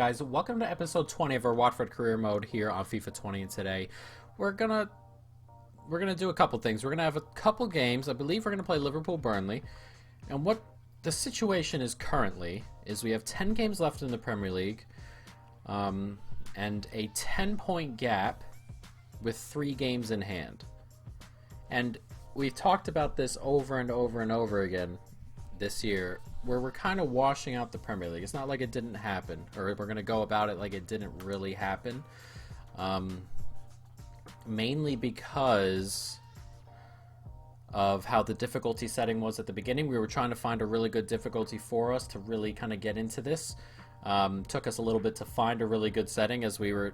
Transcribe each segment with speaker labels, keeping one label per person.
Speaker 1: guys, welcome to episode 20 of our Watford career mode here on FIFA 20, and today we're gonna do a couple things. We're gonna have a couple games. I believe we're gonna play Liverpool Burnley. And what the situation is currently is we have 10 games left in the Premier League, and a 10-point gap with 3 games in hand. And we've talked about this over and over and over again this year, where we're kind of washing out the Premier League. It's not like it didn't happen, or we're going to go about it like it didn't really happen. Mainly because of how the difficulty setting was at the beginning. We were trying to find a really good difficulty for us to really kind of get into this. Took us a little bit to find a really good setting as we're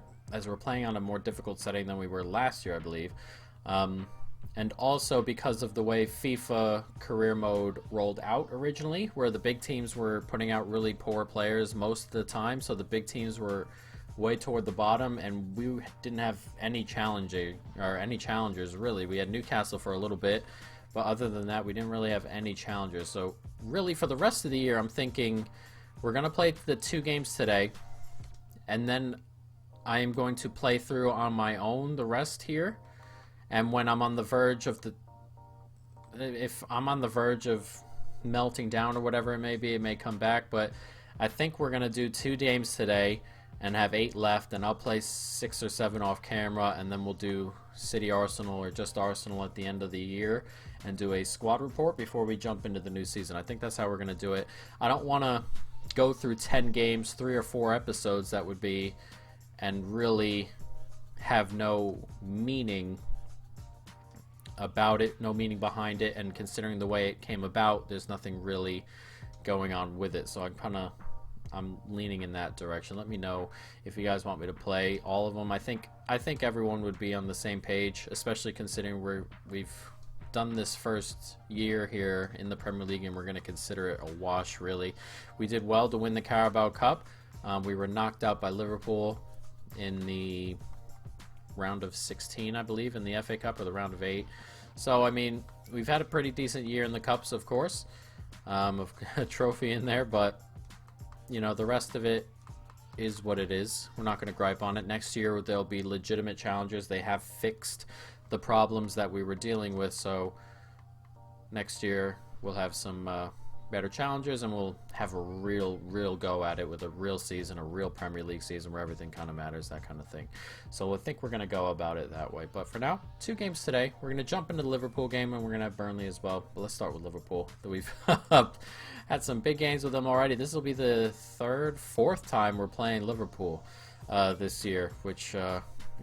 Speaker 1: playing on a more difficult setting than we were last year, I believe. And also because of the way FIFA career mode rolled out originally, where the big teams were putting out really poor players most of the time, so the big teams were way toward the bottom, and we didn't have any challengers really. We had Newcastle for a little bit, but other than that, we didn't really have any challengers. So really, for the rest of the year, I'm thinking we're gonna play the 2 games today, and then I am going to play through on my own the rest here. And when I'm on the verge of if I'm on the verge of melting down or whatever it may be, it may come back. But I think we're going to do 2 games today and have 8 left, and I'll play 6 or 7 off camera, and then we'll do City Arsenal or just Arsenal at the end of the year and do a squad report before we jump into the new season. I think that's how we're going to do it. I don't want to go through 10 games, 3 or 4 episodes that would be, and really have no meaning about it, no meaning behind it, and considering the way it came about, there's nothing really going on with it. So I'm leaning in that direction. Let me know if you guys want me to play all of them. I think everyone would be on the same page, especially considering we've done this first year here in the Premier League, and we're going to consider it a wash, really. We did well to win the Carabao Cup. We were knocked out by Liverpool in the round of 16, I believe, in the FA Cup, or the round of 8. So, I mean, we've had a pretty decent year in the Cups, of course. A trophy in there, but, you know, the rest of it is what it is. We're not going to gripe on it. Next year, there'll be legitimate challengers. They have fixed the problems that we were dealing with, so next year we'll have some better challengers, and we'll have a real go at it with a real season, a real Premier League season where everything kind of matters, that kind of thing. So I think we're going to go about it that way. But for now, 2 games today. We're going to jump into the Liverpool game, and we're going to have Burnley as well. But let's start with Liverpool. We've had some big games with them already. This will be the 3rd, 4th time we're playing Liverpool this year, which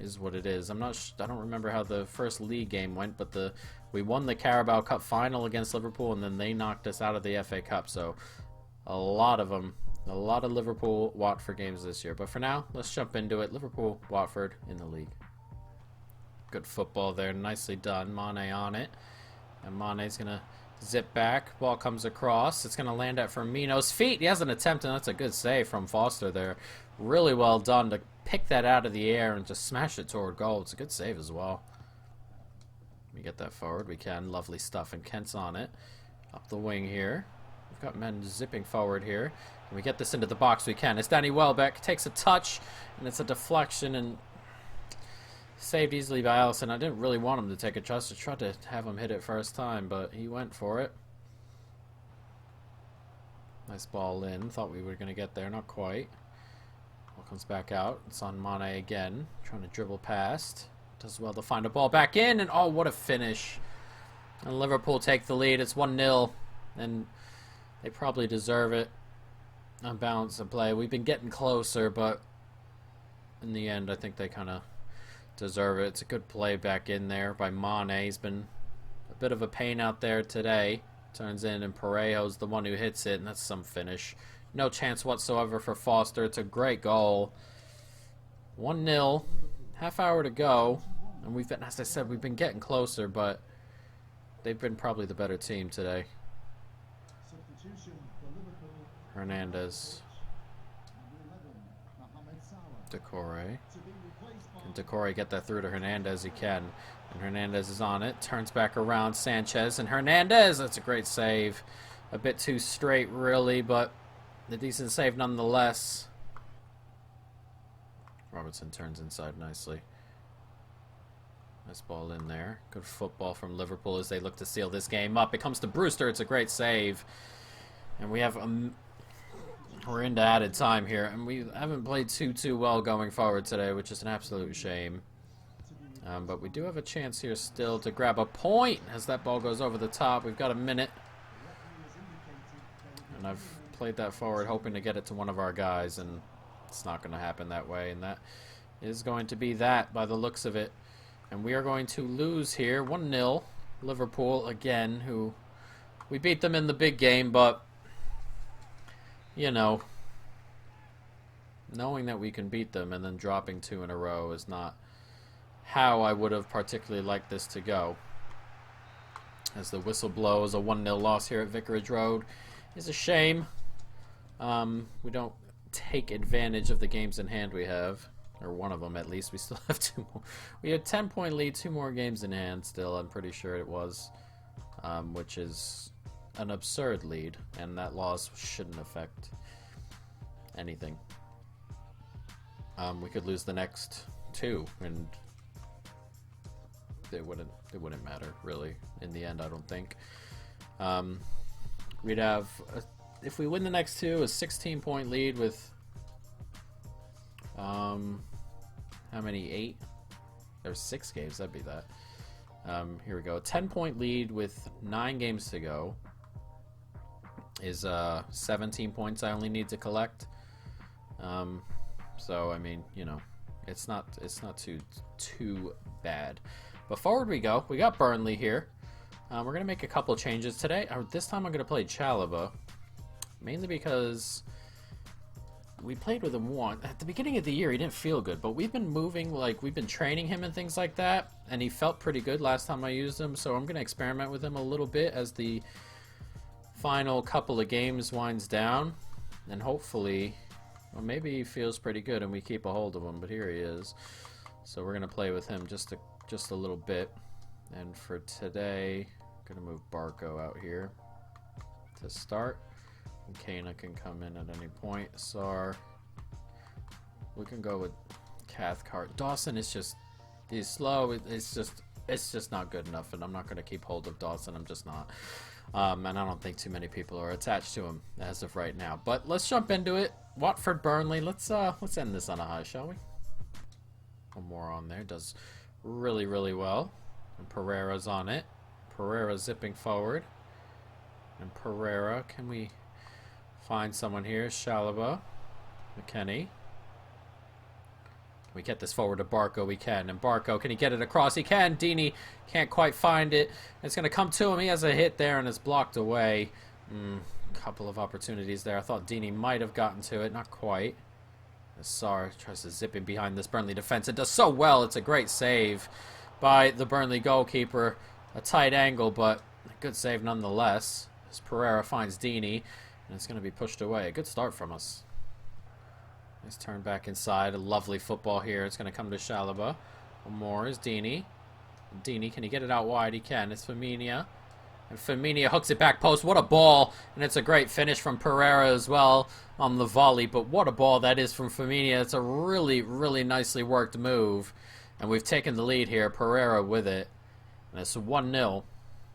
Speaker 1: is what it is. I don't remember how the first league game went, but we won the Carabao Cup final against Liverpool, and then they knocked us out of the FA Cup. So a lot of Liverpool Watford games this year. But for now, let's jump into it. Liverpool Watford in the league. Good football there, nicely done. Mane on it, and Mane's gonna zip back. Ball comes across. It's gonna land at Firmino's feet. He has an attempt, and that's a good save from Foster there. Really well done to pick that out of the air and just smash it toward goal. It's a good save as well. Let me get that forward. We can. Lovely stuff. And Kent's on it. Up the wing here. We've got men zipping forward here. Can we get this into the box? We can. It's Danny Welbeck. Takes a touch, and it's a deflection, and saved easily by Alisson. I didn't really want him to take a trust. I tried to have him hit it first time, but he went for it. Nice ball in. Thought we were going to get there. Not quite. Ball comes back out. It's on Mane again. Trying to dribble past. Does well to find a ball back in, and oh, what a finish. And Liverpool take the lead. It's 1-0, and they probably deserve it on balance of play. We've been getting closer, but in the end, I think they kind of deserve it. It's a good play back in there by Mane. He's been a bit of a pain out there today. Turns in, and Parejo's the one who hits it, and that's some finish. No chance whatsoever for Foster. It's a great goal. 1-0. Half hour to go, and we've been, as I said, we've been getting closer, but they've been probably the better team today. Hernandez. Decore. Can Decore get that through to Hernandez? He can. And Hernandez is on it. Turns back around. Sanchez and Hernandez. That's a great save. A bit too straight, really, but a decent save nonetheless. Robertson turns inside nicely. Nice ball in there. Good football from Liverpool as they look to seal this game up. It comes to Brewster. It's a great save. And we have we're into added time here, and we haven't played too well going forward today, which is an absolute shame. But we do have a chance here still to grab a point as that ball goes over the top. We've got a minute. And I've played that forward hoping to get it to one of our guys, and it's not going to happen that way. And that is going to be that by the looks of it. And we are going to lose here 1-0. Liverpool again, who we beat them in the big game, but you know, knowing that we can beat them and then dropping 2 in a row is not how I would have particularly liked this to go. As the whistle blows, a 1-0 loss here at Vicarage Road is a shame. We don't take advantage of the games in hand we have, or one of them at least. We still have 2 more. We had 10-point lead, 2 more games in hand still, I'm pretty sure it was, which is an absurd lead, and that loss shouldn't affect anything. We could lose the next 2, and it wouldn't matter really in the end. I don't think. We'd have if we win the next 2, a 16-point lead with how many? 8? There's 6 games. That'd be that. Here we go. 10-point lead with 9 games to go is 17 points I only need to collect. So I mean, you know, it's not too bad. But forward we go. We got Burnley here. We're gonna make a couple changes today. This time I'm gonna play Chalobah, mainly because we played with him once at the beginning of the year. He didn't feel good, but we've been moving, like we've been training him and things like that, and he felt pretty good last time I used him. So I'm gonna experiment with him a little bit as the final couple of games winds down, and hopefully, well, maybe he feels pretty good and we keep a hold of him. But here he is, so we're gonna play with him just a little bit. And for today, I'm gonna move Barco out here to start. And Kana can come in at any point. Sar, we can go with Cathcart. Dawson is just, he's slow. It's just not good enough, and I'm not gonna keep hold of Dawson. I'm just not. And I don't think too many people are attached to him as of right now. But let's jump into it. Watford, Burnley. Let's end this on a high, shall we? One more on there. Does really well. And Pereira's on it. Pereira zipping forward. And Pereira, can we find someone here? Chalobah, McKennie. We get this forward to Barco. We can. And Barco, can he get it across? He can. DEENEY can't quite find it. It's going to come to him. He has a hit there and it's blocked away. Couple of opportunities there. I thought DEENEY might have gotten to it. Not quite. As Sar tries to zip in behind this Burnley defense. It does so well. It's a great save by the Burnley goalkeeper. A tight angle, but a good save nonetheless. As Pereira finds DEENEY. And it's going to be pushed away. A good start from us. Nice turn back inside. A lovely football here. It's going to come to Chalobah. One more is DEENEY. DEENEY, can he get it out wide? He can. It's Firmino. And Firmino hooks it back post. What a ball. And it's a great finish from Pereira as well on the volley. But what a ball that is from Firmino. It's a really nicely worked move. And we've taken the lead here. Pereira with it. And it's 1-0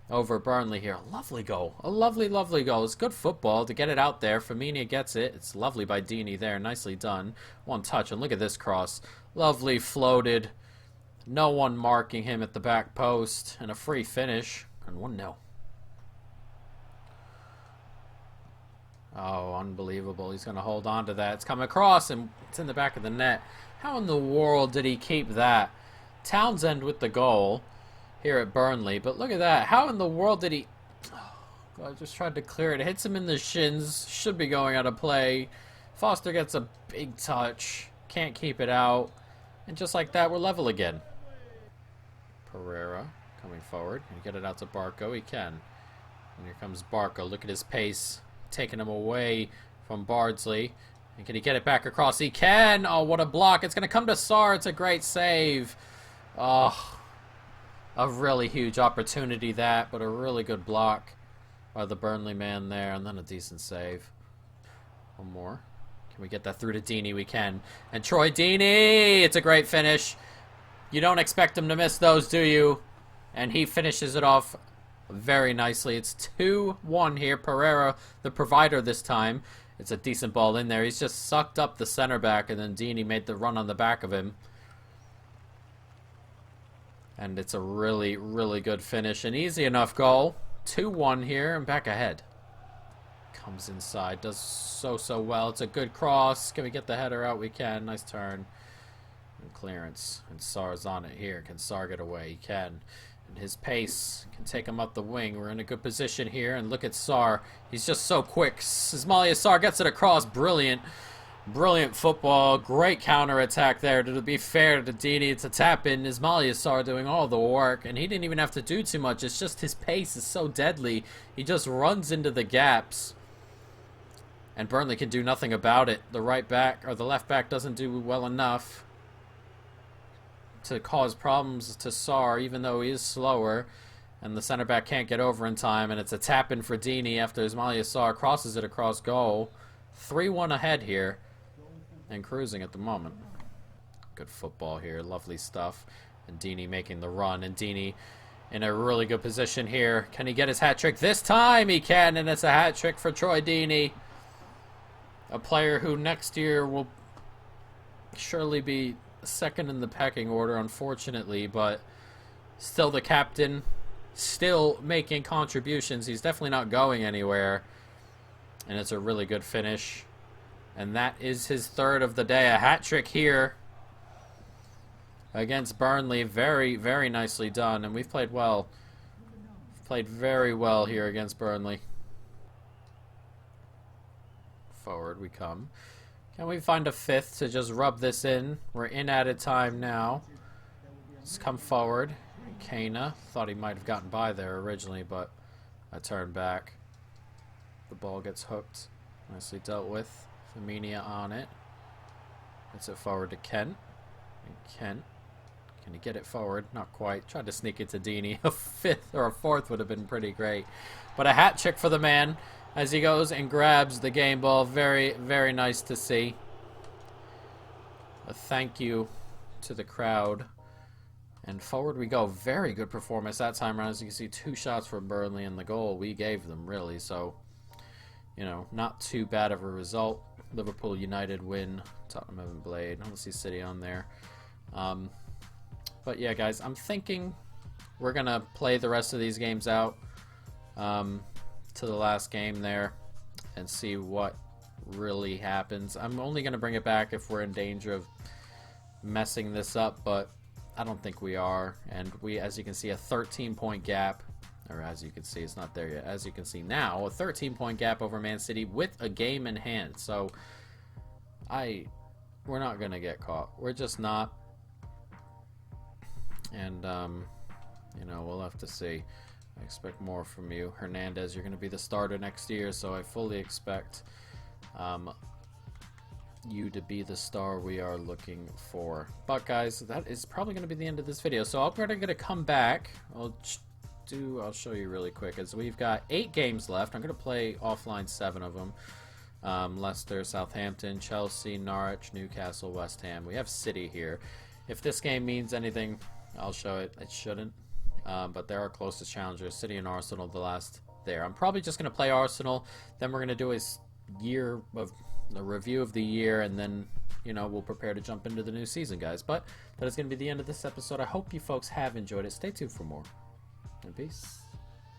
Speaker 1: over Burnley here. A lovely goal. A lovely goal. It's good football to get it out there. Firmino gets it. It's lovely by DEENEY there. Nicely done. One touch. And look at this cross. Lovely floated. No one marking him at the back post. And a free finish. And 1-0. Oh, unbelievable. He's going to hold on to that. It's come across and it's in the back of the net. How in the world did he keep that? Townsend with the goal here at Burnley. But look at that. How in the world did he... Oh, God, just tried to clear it. It hits him in the shins. Should be going out of play. Foster gets a big touch. Can't keep it out. And just like that, we're level again. Pereira coming forward. Can he get it out to Barco? He can. And here comes Barco. Look at his pace. Taking him away from Bardsley. And can he get it back across? He can! Oh, what a block. It's going to come to Sar. It's a great save. Oh, a really huge opportunity that, but a really good block by the Burnley man there. And then a decent save. One more. Can we get that through to DEENEY? We can. And Troy DEENEY! It's a great finish. You don't expect him to miss those, do you? And he finishes it off very nicely. It's 2-1 here. Pereira, the provider this time. It's a decent ball in there. He's just sucked up the center back, and then DEENEY made the run on the back of him. And it's a really, really good finish. An easy enough goal. 2-1 here, and back ahead. Comes inside. Does so well. It's a good cross. Can we get the header out? We can. Nice turn. And clearance. And Sarr's on it here. Can Sarr get away? He can. And his pace can take him up the wing. We're in a good position here. And look at Sarr. He's just so quick. Ismaila Sarr gets it across. Brilliant. Brilliant football. Great counter-attack there. To be fair to DEENEY, it's a tap-in. Ismaila Sarr doing all the work. And he didn't even have to do too much. It's just his pace is so deadly. He just runs into the gaps. And Burnley can do nothing about it. The right back, or the left back, doesn't do well enough to cause problems to Sarr, even though he is slower. And the center back can't get over in time. And it's a tap-in for DEENEY after Ismaila Sarr crosses it across goal. 3-1 ahead here. And cruising at the moment. Good football here. Lovely stuff. And DEENEY making the run. And DEENEY in a really good position here. Can he get his hat trick? This time he can. And it's a hat trick for Troy DEENEY. A player who next year will surely be second in the pecking order, unfortunately, but still the captain, still making contributions. He's definitely not going anywhere, and it's a really good finish. And that is his third of the day. A hat trick here against Burnley. Very, very nicely done, and we've played well. Played very well here against Burnley. Forward we come. Can we find a fifth to just rub this in? We're in added time now. Let's come forward. Kana. Thought he might have gotten by there originally, but I turned back. The ball gets hooked. Nicely dealt with. Firmino on it. Gets it forward to Kent. And Kent. Can he get it forward? Not quite. Tried to sneak it to DEENEY. A fifth or a fourth would have been pretty great. But a hat trick for the man as he goes and grabs the game ball. Very, very nice to see. A thank you to the crowd. And forward we go. Very good performance that time around. As you can see, 2 shots from Burnley and the goal we gave them, really. So, you know, not too bad of a result. Liverpool United win. Tottenham haven't played. I don't see City on there. But yeah, guys, I'm thinking we're going to play the rest of these games out. To the last game there and see what really happens. I'm only going to bring it back if we're in danger of messing this up, but I don't think we are. And we, as you can see, a 13-point gap, or as you can see, it's not there yet. As you can see now, a 13-point gap over Man City with a game in hand. So we're not going to get caught. We're just not. And you know, we'll have to see. I expect more from you. Hernandez, you're going to be the starter next year, so I fully expect you to be the star we are looking for. But guys, that is probably going to be the end of this video. So I'm going to come back. I'll show you really quick, as we've got 8 games left. I'm going to play offline 7 of them. Leicester, Southampton, Chelsea, Norwich, Newcastle, West Ham. We have City here. If this game means anything, I'll show it. It shouldn't. But they're our closest challengers. City and Arsenal, the last there. I'm probably just going to play Arsenal. Then we're going to do a review of the year, and then, you know, we'll prepare to jump into the new season, guys. But that is going to be the end of this episode. I hope you folks have enjoyed it. Stay tuned for more. And peace.